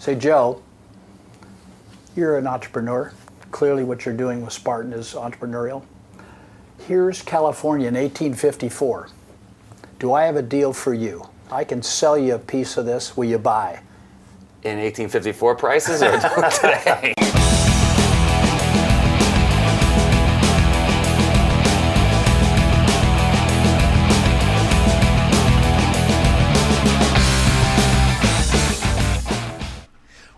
Say, Joe, you're an entrepreneur. Clearly what you're doing with Spartan is entrepreneurial. Here's California in 1854. Do I have a deal for you? I can sell you a piece of this. Will you buy? In 1854 prices or today?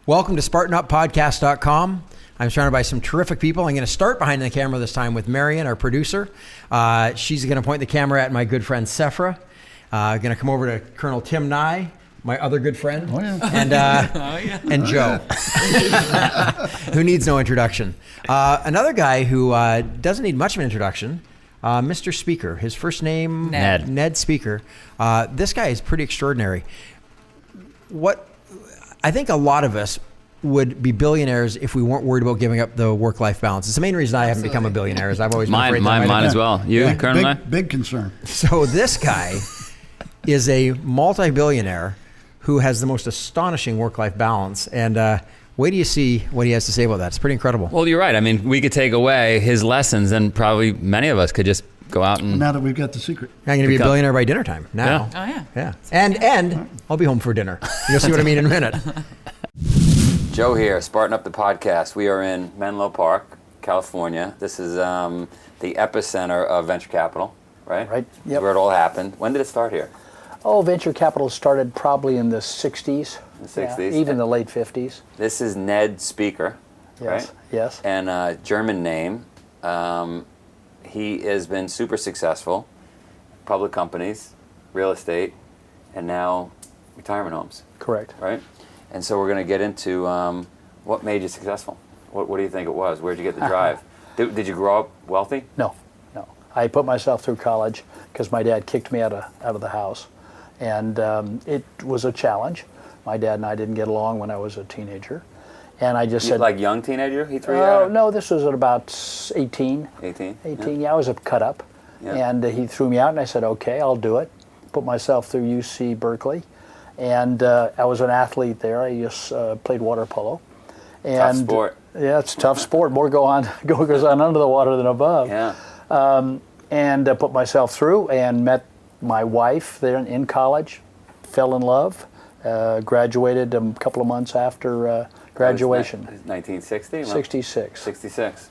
Welcome to SpartanUpPodcast.com. I'm surrounded by some terrific people. I'm going to start behind the camera this time with Marion, our producer. She's going to point the camera at my good friend Sephra. Going to come over to Colonel Tim Nye, my other good friend, and Joe, who needs no introduction. Another guy who doesn't need much of an introduction, Mr. Spieker. His first name? Ned. Ned Spieker. This guy is pretty extraordinary. I think a lot of us would be billionaires if we weren't worried about giving up the work-life balance. It's the main reason I haven't become a billionaire. Is I've always been afraid that mine as well. You, Colonel? Big concern. So this guy is a multi-billionaire who has the most astonishing work-life balance. And wait till you see what he has to say about that. It's pretty incredible. Well, you're right. I mean, we could take away his lessons, and probably many of us could just go out and... Now that we've got the secret. I'm going to be a billionaire by dinner time now. Yeah. Oh, yeah. Yeah. And I'll be home for dinner. You'll see what I mean in a minute. Joe here, Spartan Up the Podcast. We are in Menlo Park, California. This is the epicenter of venture capital, right? Right, yep. Where it all happened. When did it start here? Oh, venture capital started probably in the 60s. The 60s? Yeah, even the late 50s. This is Ned Spieker, Yes, right? yes. And German name. He has been super successful. Public companies, real estate, and now retirement homes. Correct. Right? And so we're going to get into what made you successful. What do you think it was? Where'd you get the drive? Did you grow up wealthy? No. I put myself through college because my dad kicked me out of the house. And it was a challenge. My dad and I didn't get along when I was a teenager. And I just said... Like young teenager? He threw you out? No, this was at about 18. 18? 18, yeah, I was a cut up. Yeah. And he threw me out and I said, okay, I'll do it. Put myself through UC Berkeley. And I was an athlete there. I just played water polo. And, Tough sport. Yeah, it's a tough sport. More goes on under the water than above. Yeah. And put myself through and met my wife there in college. Fell in love. Graduated a couple of months after graduation. 1960? 66. 66.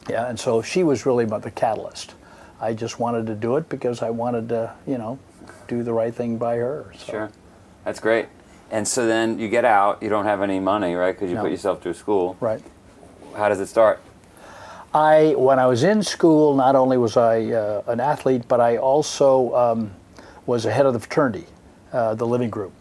Yeah, and so she was really about the catalyst. I just wanted to do it because I wanted to, do the right thing by her. So. Sure. That's great. And so then you get out, you don't have any money, right? Because you No. put yourself through school. Right. How does it start? When I was in school, not only was I an athlete, but I also was the head of the fraternity, the living group.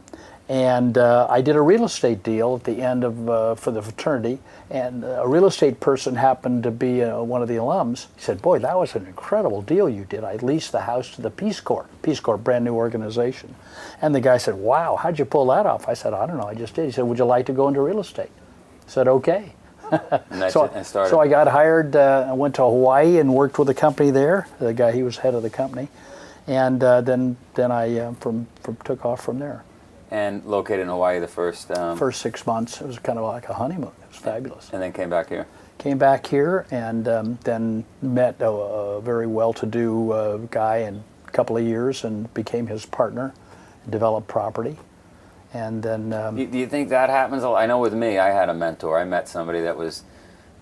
And I did a real estate deal at the end of for the fraternity, and a real estate person happened to be one of the alums. He said, "Boy, that was an incredible deal you did. I leased the house to the Peace Corps, brand new organization." And the guy said, "Wow, how'd you pull that off?" I said, "I don't know, I just did." He said, "Would you like to go into real estate?" I said, "Okay." And that's it, and started. So I got hired. I went to Hawaii and worked with a company there. The guy, he was head of the company, and then I took off from there. And located in Hawaii the first... First 6 months, it was kind of like a honeymoon. It was fabulous. And then came back here. Came back here and then met a very well-to-do guy in a couple of years and became his partner, developed property. And then... Do you think that happens a lot? I know with me, I had a mentor. I met somebody that was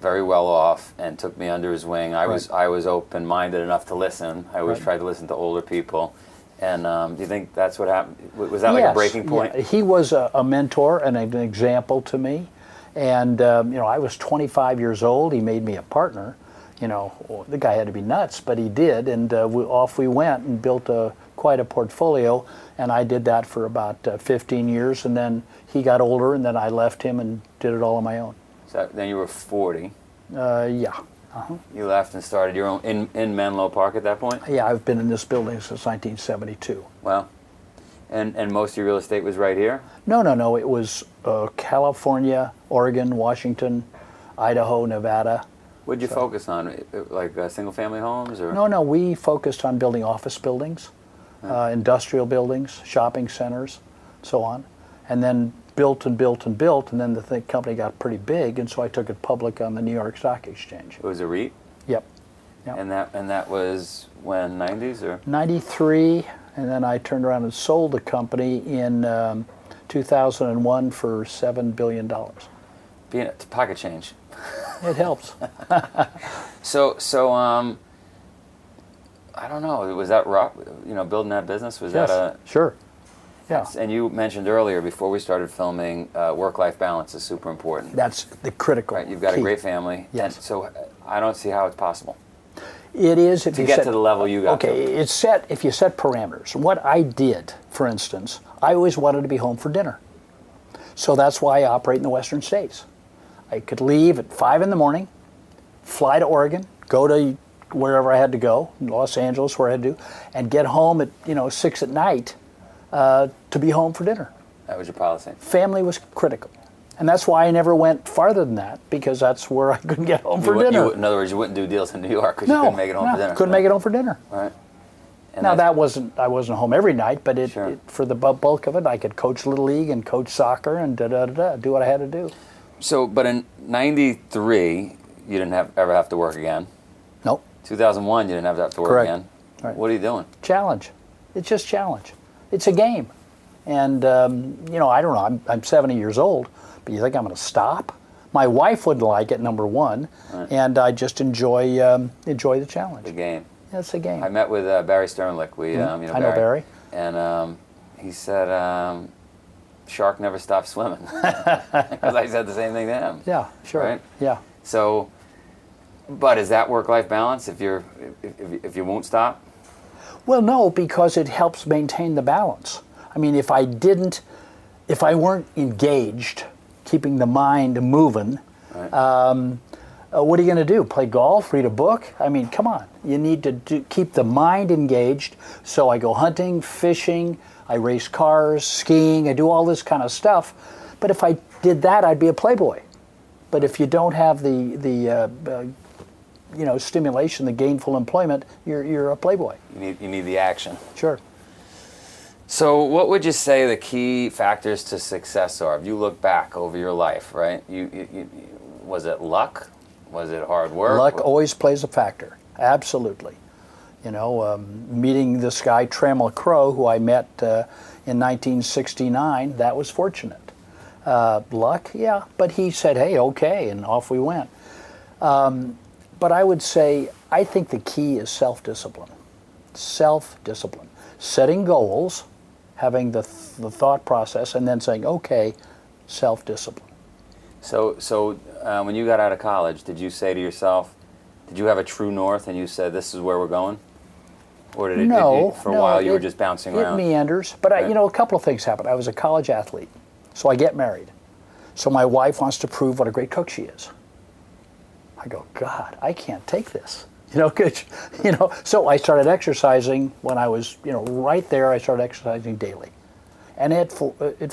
very well off and took me under his wing. I was open-minded enough to listen. I always tried to listen to older people. And do you think that's what happened? Was that like a breaking point? Yeah. He was a mentor and an example to me. And, I was 25 years old. He made me a partner. The guy had to be nuts, but he did. And off we went and built quite a portfolio. And I did that for about 15 years. And then he got older, and then I left him and did it all on my own. So then you were 40. Yeah. Uh-huh. You left and started your own in Menlo Park at that point? Yeah, I've been in this building since 1972. Wow. And most of your real estate was right here? No. It was California, Oregon, Washington, Idaho, Nevada. What did you focus on? Like single-family homes? Or? No. We focused on building office buildings, industrial buildings, shopping centers, so on. And then built and built and built, and then the company got pretty big, and so I took it public on the New York Stock Exchange. It was a REIT? Yep. And that was when, 90s or? 93, and then I turned around and sold the company in 2001 for $7 billion. Being pocket change. It helps. So I don't know. Was that rock? Building that business, was Yes, that a? Sure. Yeah. And you mentioned earlier, before we started filming, work-life balance is super important. That's the critical. Right. You've got key. a great family. Yes. And so I don't see how it's possible It is if to you get set, to the level you got. Okay, to. it's set if you set parameters. What I did, for instance, I always wanted to be home for dinner. So that's why I operate in the Western states. I could leave at 5 in the morning, fly to Oregon, go to wherever I had to go, Los Angeles, where I had to, and get home at 6 at night to be home for dinner. That was your policy. Family was critical. And that's why I never went farther than that, because that's where I couldn't get home for dinner. In other words, you wouldn't do deals in New York because you couldn't make it home for dinner. Couldn't make it home for dinner. Right. And Now I wasn't home every night, but Sure. for the bulk of it, I could coach Little League and coach soccer and do what I had to do. So, but in '93, you didn't ever have to work again. Nope. 2001, you didn't have to work Correct. again. Right. What are you doing? Challenge. It's just challenge. It's a game. And, I don't know, I'm 70 years old, but you think I'm going to stop? My wife wouldn't like it, number one, Right. and I just enjoy the challenge. The game. It's a game. I met with Barry Sternlicht. I know Barry. And he said, shark never stops swimming. Because I said the same thing to him. Yeah, sure. Right? Yeah. So, but is that work-life balance if you won't stop? Well, no, because it helps maintain the balance. I mean, if I weren't engaged, keeping the mind moving, Right. what are you going to do? Play golf? Read a book? I mean, come on. You need to keep the mind engaged. So I go hunting, fishing, I race cars, skiing, I do all this kind of stuff. But if I did that, I'd be a playboy. But if you don't have the stimulation, the gainful employment, you're a playboy. You need the action. Sure. So what would you say the key factors to success are? If you look back over your life, right? Was it luck? Was it hard work? Luck always plays a factor. Absolutely. Meeting this guy, Trammell Crow, who I met in 1969, that was fortunate. Luck, yeah, but he said, hey, okay, and off we went. But I would say, I think the key is self-discipline. Self-discipline. Setting goals, having the thought process, and then saying, okay, self-discipline. So when you got out of college, did you say to yourself, did you have a true north and you said, this is where we're going? Or did it, for a while you were just bouncing around? It meanders. But, Right. a couple of things happened. I was a college athlete, so I get married. So my wife wants to prove what a great cook she is. I go, God, I can't take this. So I started exercising when I was, right there. I started exercising daily, and it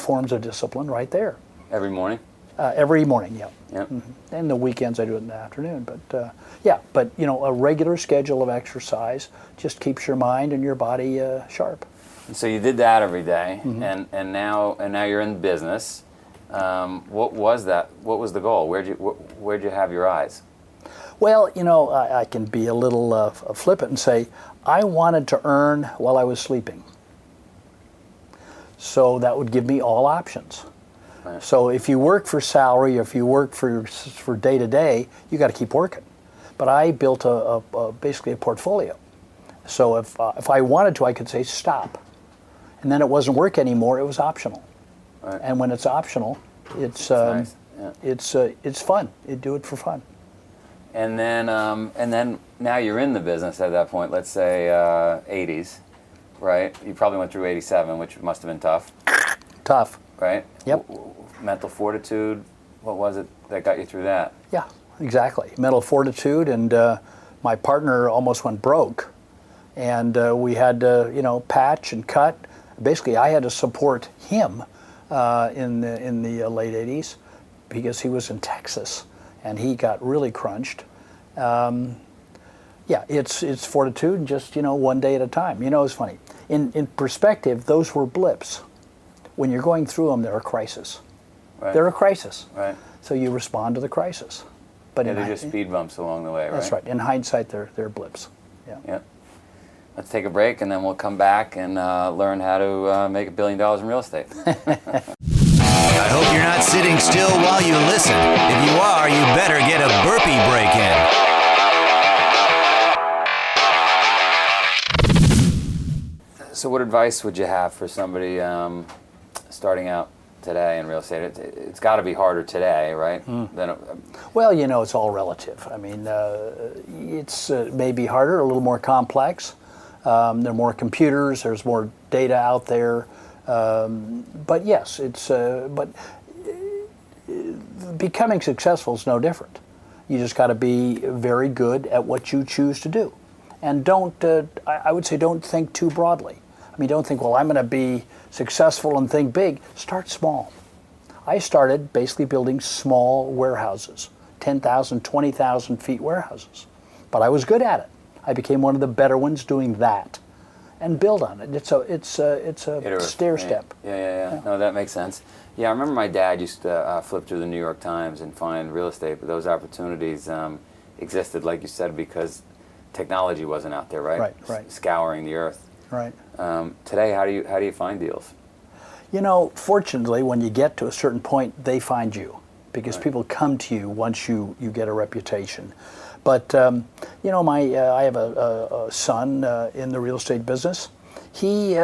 forms a discipline right there. Every morning? Every morning, yeah. Yep. Mm-hmm. And the weekends I do it in the afternoon. But a regular schedule of exercise just keeps your mind and your body sharp. And so you did that every day, Mm-hmm. and now you're in business. What was that? What was the goal? Where'd you have your eyes? Well, I can be a little flippant and say, I wanted to earn while I was sleeping. So that would give me all options. Right. So if you work for salary, or if you work for day to day, you got to keep working. But I built basically a portfolio. So if I wanted to, I could say stop, and then it wasn't work anymore. It was optional. Right. And when it's optional, it's nice. Yeah. it's fun. You do it for fun. And then now you're in the business at that point. Let's say 80s, right? You probably went through 87, which must have been tough. Tough. Right? Yep. Mental fortitude. What was it that got you through that? Yeah, exactly. Mental fortitude, and my partner almost went broke, and we had to, patch and cut. Basically, I had to support him in the late '80s because he was in Texas, and he got really crunched. It's fortitude, and just one day at a time. It's funny. In perspective, those were blips. When you're going through them, they're a crisis. Right. They're a crisis. Right. So you respond to the crisis. But Yeah, they're just speed bumps along the way, right? That's right. In hindsight, they're blips. Yeah. Yeah. Let's take a break, and then we'll come back and learn how to make $1 billion in real estate. I hope you're not sitting still while you listen. If you are, you better get a burpee break in. So what advice would you have for somebody starting out today in real estate? It's got to be harder today, right? Well, you know, it's all relative. I mean, it's maybe harder, a little more complex. There are more computers, there's more data out there. But yes, but becoming successful is no different. You just got to be very good at what you choose to do. And I would say don't think too broadly. I mean, don't think, well, I'm going to be successful and think big. Start small. I started basically building small warehouses, 10,000, 20,000 feet warehouses. But I was good at it. I became one of the better ones doing that. And build on it. It's a stair step. Yeah. No, that makes sense. Yeah, I remember my dad used to flip through the New York Times and find real estate, but those opportunities existed, like you said, because technology wasn't out there, right? Right. Scouring the earth. Right. Today, how do you find deals? You know, fortunately, when you get to a certain point, they find you because people come to you once you get a reputation. But you know, I have a son in the real estate business. He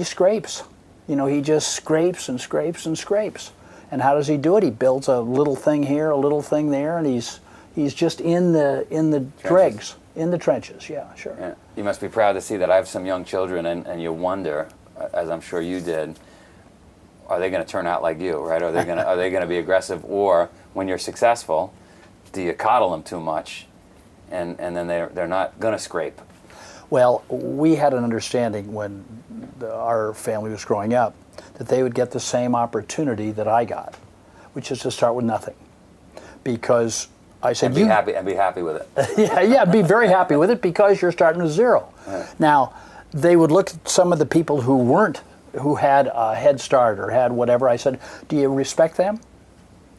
scrapes. You know, he just scrapes and scrapes and scrapes. And how does he do it? He builds a little thing here, a little thing there, and he's just in the dregs, in the trenches. Yeah, sure. Yeah. You must be proud to see that. I have some young children, and you wonder, as I'm sure you did, are they going to turn out like you, right? Are they going to be aggressive, or when you're successful, do you coddle them too much? And then they're not going to scrape. Well, we had an understanding when our family was growing up that they would get the same opportunity that I got, which is to start with nothing. Because I said, be happy with it. yeah, be very happy with it because you're starting with zero. Right. Now, they would look at some of the people who had a head start or had whatever. I said, do you respect them?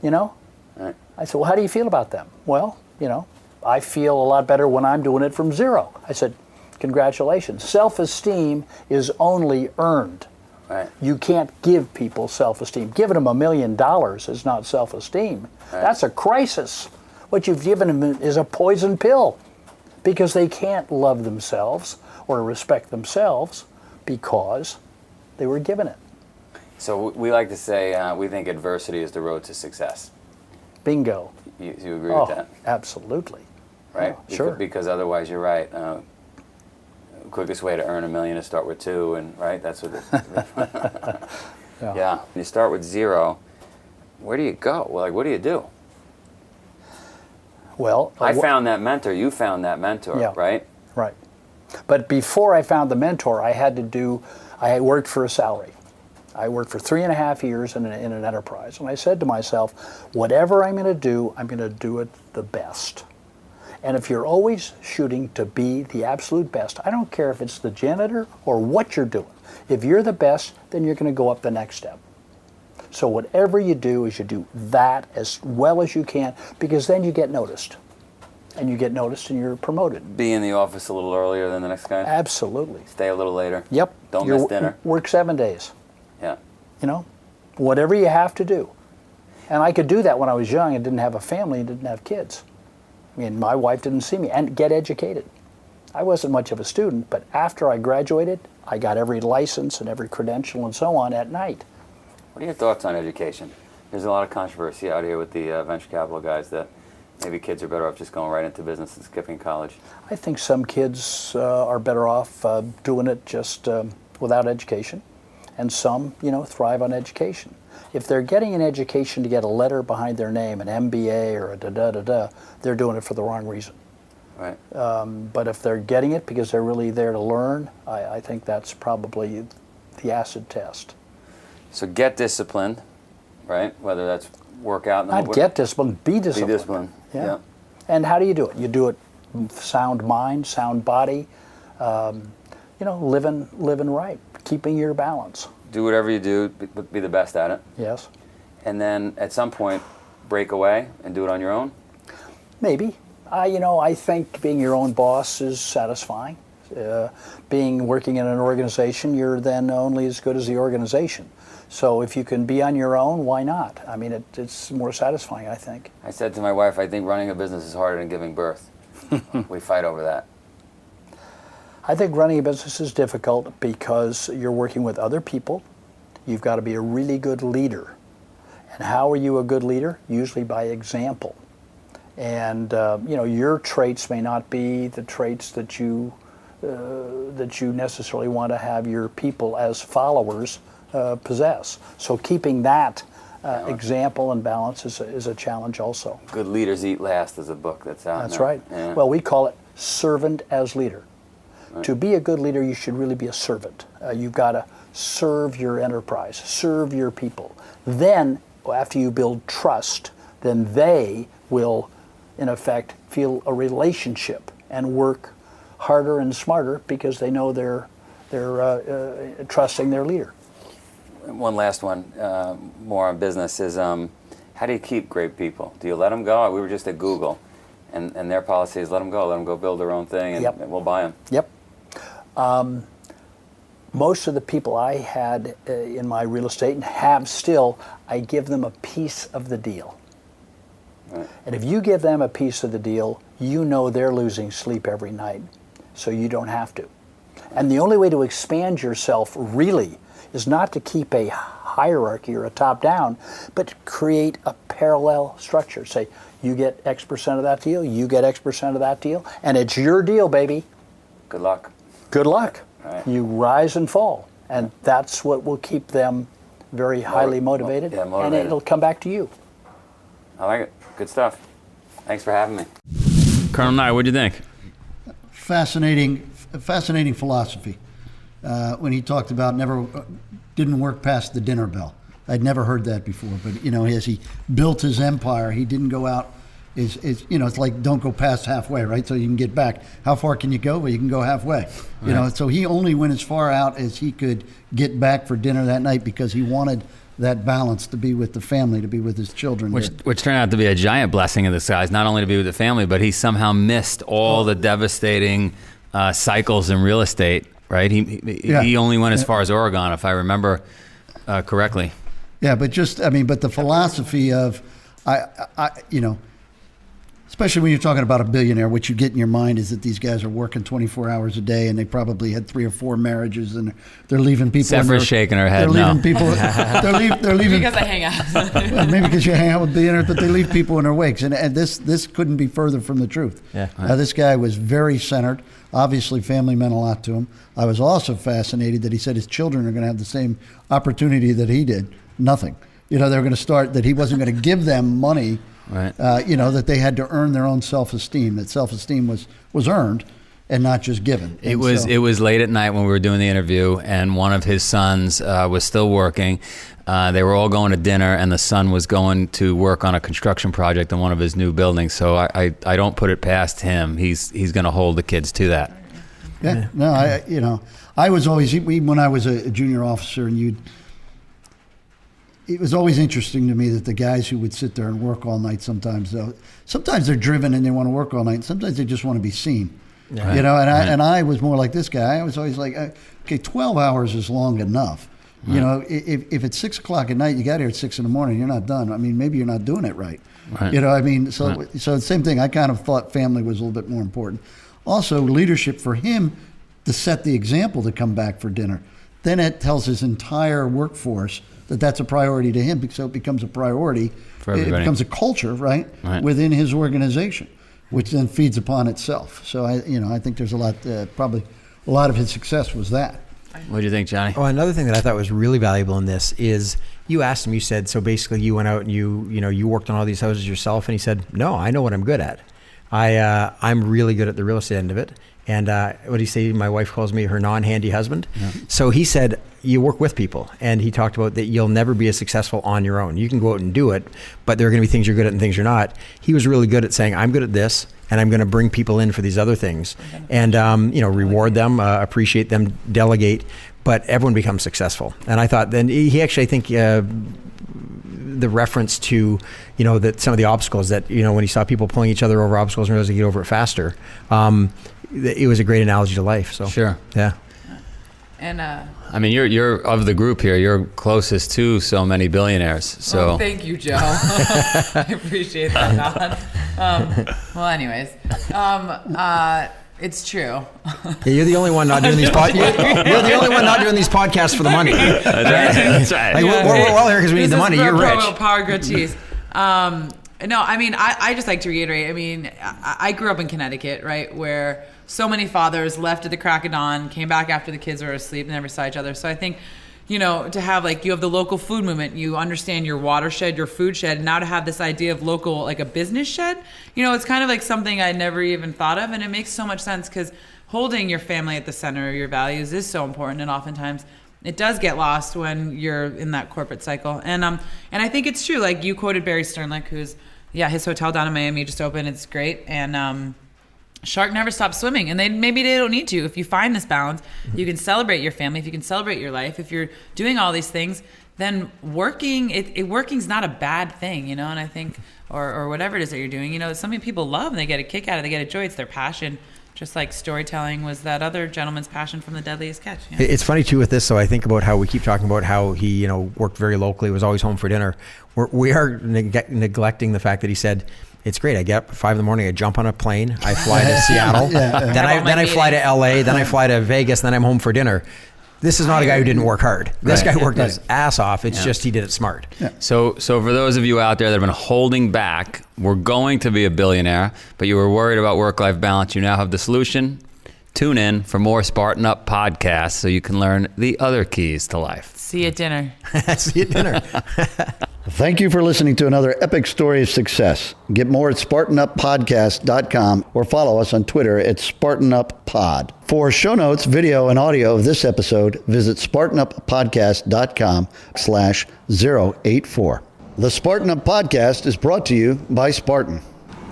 You know? Right. I said, well, how do you feel about them? Well, you know, I feel a lot better when I'm doing it from zero. I said, congratulations. Self-esteem is only earned. Right. You can't give people self-esteem. Giving them $1 million is not self-esteem. Right. That's a crisis. What you've given them is a poison pill because they can't love themselves or respect themselves because they were given it. So we like to say we think adversity is the road to success. Bingo. You agree with that? Absolutely. Right? Oh, sure. Because otherwise, you're right. Quickest way to earn $1 million is start with 2, and right, that's what it is. Yeah. When you start with 0, where do you go? Well, like, what do you do? Well, I found that mentor. You found that mentor, right? Right. But before I found the mentor, I had worked for a salary. I worked for 3.5 years in an enterprise, and I said to myself, whatever I'm going to do it the best. And if you're always shooting to be the absolute best, I don't care if it's the janitor or what you're doing. If you're the best, then you're going to go up the next step. So whatever you do is you do that as well as you can, because then you get noticed. And you get noticed and you're promoted. Be in the office a little earlier than the next guy? Absolutely. Stay a little later? Yep. Don't miss dinner? Work 7 days. Yeah. You know, whatever you have to do. And I could do that when I was young and didn't have a family and didn't have kids. I mean, my wife didn't see me. And get educated. I wasn't much of a student, but after I graduated, I got every license and every credential and so on at night. What are your thoughts on education? There's a lot of controversy out here with the venture capital guys that maybe kids are better off just going right into business and skipping college. I think some kids are better off doing it just without education, and some, you know, thrive on education. If they're getting an education to get a letter behind their name, an MBA or a da-da-da-da, they're doing it for the wrong reason. Right. But if they're getting it because they're really there to learn, I think that's probably the acid test. So get disciplined, right? Whether that's work out. Not get disciplined, be disciplined. Be disciplined, yeah. And how do you do it? You do it sound mind, sound body, you know, living right, keeping your balance. Do whatever you do, be the best at it. Yes. and then at some point break away and do it on your own? Maybe. I think being your own boss is satisfying. Working in an organization, you're then only as good as the organization. So if you can be on your own, why not? I mean, it's more satisfying, I think. I said to my wife, I think running a business is harder than giving birth. We fight over that. I think running a business is difficult because you're working with other people. You've got to be a really good leader. And how are you a good leader? Usually by example. And your traits may not be the traits that you necessarily want to have your people as followers possess. So keeping that example and balance is a challenge also. Good Leaders Eat Last is a book that's out That's now. right. Yeah. Well, we call it servant as leader. Right. To be a good leader, you should really be a servant. You've got to serve your enterprise, serve your people. Then, after you build trust, then they will, in effect, feel a relationship and work harder and smarter because they know they're trusting their leader. One last one, more on business, is how do you keep great people? Do you let them go? We were just at Google, and their policy is let them go build their own thing, and, Yep. and we'll buy them. Yep. Most of the people I had in my real estate and have still, I give them a piece of the deal. Right. And if you give them a piece of the deal, you know they're losing sleep every night, so you don't have to. And the only way to expand yourself really is not to keep a hierarchy or a top-down, but to create a parallel structure. Say, you get X% of that deal, you get X% of that deal, and it's your deal, baby. Good luck. Good luck. Right. You rise and fall, and that's what will keep them very highly motivated, yeah, and motivated. it'll come back to you. I like it. Good stuff. Thanks for having me. Colonel Nye, what'd you think? Fascinating philosophy. When he talked about didn't work past the dinner bell. I'd never heard that before, but as he built his empire, he didn't go out. It's like don't go past halfway, right? So you can get back. How far can you go? Well, you can go halfway. Right. So he only went as far out as he could get back for dinner that night because he wanted that balance to be with the family, to be with his children. Which turned out to be a giant blessing in disguise, not only to be with the family, but he somehow missed all the devastating cycles in real estate, right? He only went as far as Oregon, if I remember correctly. Yeah, but the philosophy of, especially when you're talking about a billionaire, what you get in your mind is that these guys are working 24 hours a day, and they probably had 3 or 4 marriages, and they're leaving people. Zephyr's shaking her head. They're leaving people. They're leaving because I hang out. maybe because you hang out with billionaires, but they leave people in their wakes, and this couldn't be further from the truth. Yeah. This guy was very centered. Obviously, family meant a lot to him. I was also fascinated that he said his children are going to have the same opportunity that he did. Nothing. They're going to start, that he wasn't going to give them money. Right. That they had to earn their own self-esteem. That self-esteem was earned and not just given. It was late at night when we were doing the interview, and one of his sons was still working. They were all going to dinner, and the son was going to work on a construction project in one of his new buildings. So I don't put it past him. He's going to hold the kids to that. Yeah. No, I was always, when I was a junior officer, and it was always interesting to me that the guys who would sit there and work all night sometimes they're driven and they want to work all night, and sometimes they just want to be seen. Right. And I was more like this guy. I was always like, okay, 12 hours is long enough. Right. If it's 6 o'clock at night, you got here at 6 in the morning, you're not done. I mean, maybe you're not doing it right. Right. So same thing. I kind of thought family was a little bit more important. Also, leadership for him to set the example to come back for dinner. Then it tells his entire workforce that that's a priority to him, so it becomes a priority. For everybody. It becomes a culture, right, within his organization, which then feeds upon itself. So I think there's a lot. Probably a lot of his success was that. What do you think, Johnny? Oh, another thing that I thought was really valuable in this is you asked him. You said, so basically you went out and you worked on all these houses yourself, and he said, no, I know what I'm good at. I'm really good at the real estate end of it. And what did he say? My wife calls me her non-handy husband. Yeah. So he said, you work with people. And he talked about that you'll never be as successful on your own. You can go out and do it, but there are going to be things you're good at and things you're not. He was really good at saying, I'm good at this, and I'm going to bring people in for these other things. And, reward them, appreciate them, delegate, but everyone becomes successful. And I thought then he actually, I think, the reference to, that some of the obstacles that, when he saw people pulling each other over obstacles and realized they get over it faster. It was a great analogy to life. So sure. Yeah. And I mean, you're of the group here. You're closest to so many billionaires. So thank you, Joe. I appreciate that. Well, anyways, it's true. Yeah, you're the only one not doing these podcasts. You're the only one not doing these podcasts for the money. That's right. Like, we're all here because we need the money. You're rich. Power Grilled Cheese. No, I mean, I just like to reiterate. I mean, I grew up in Connecticut, right, where so many fathers left at the crack of dawn, came back after the kids were asleep, and never saw each other. So I think, to have you have the local food movement, you understand your watershed, your food shed, and now to have this idea of local, like a business shed, it's kind of like something I never even thought of, and it makes so much sense because holding your family at the center of your values is so important, and oftentimes it does get lost when you're in that corporate cycle. And I think it's true. Like you quoted Barry Sternlicht, who's his hotel down in Miami just opened. It's great. And shark never stops swimming, and maybe they don't need to. If you find this balance, you can celebrate your family. If you can celebrate your life, if you're doing all these things, then working's not a bad thing, And I think, or whatever it is that you're doing, something people love and they get a kick out of. They get a joy. It's their passion. Just like storytelling was that other gentleman's passion from The Deadliest Catch. It's funny too with this. So I think about how we keep talking about how he, worked very locally, was always home for dinner. We are neglecting the fact that he said, it's great. I get up at 5 a.m. I jump on a plane. I fly to Seattle. Then I fly to LA. Then I fly to Vegas. Then I'm home for dinner. This is not a guy who didn't work hard. This guy worked his ass off. It's just he did it smart. Yeah. So for those of you out there that have been holding back, we're going to be a billionaire, but you were worried about work-life balance, you now have the solution. Tune in for more Spartan Up podcasts so you can learn the other keys to life. See you at dinner. See you at dinner. Thank you for listening to another epic story of success. Get more at SpartanUpPodcast.com or follow us on Twitter at SpartanUpPod. For show notes, video, and audio of this episode, visit SpartanUpPodcast.com/084. The Spartan Up Podcast is brought to you by Spartan.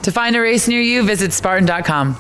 To find a race near you, visit Spartan.com.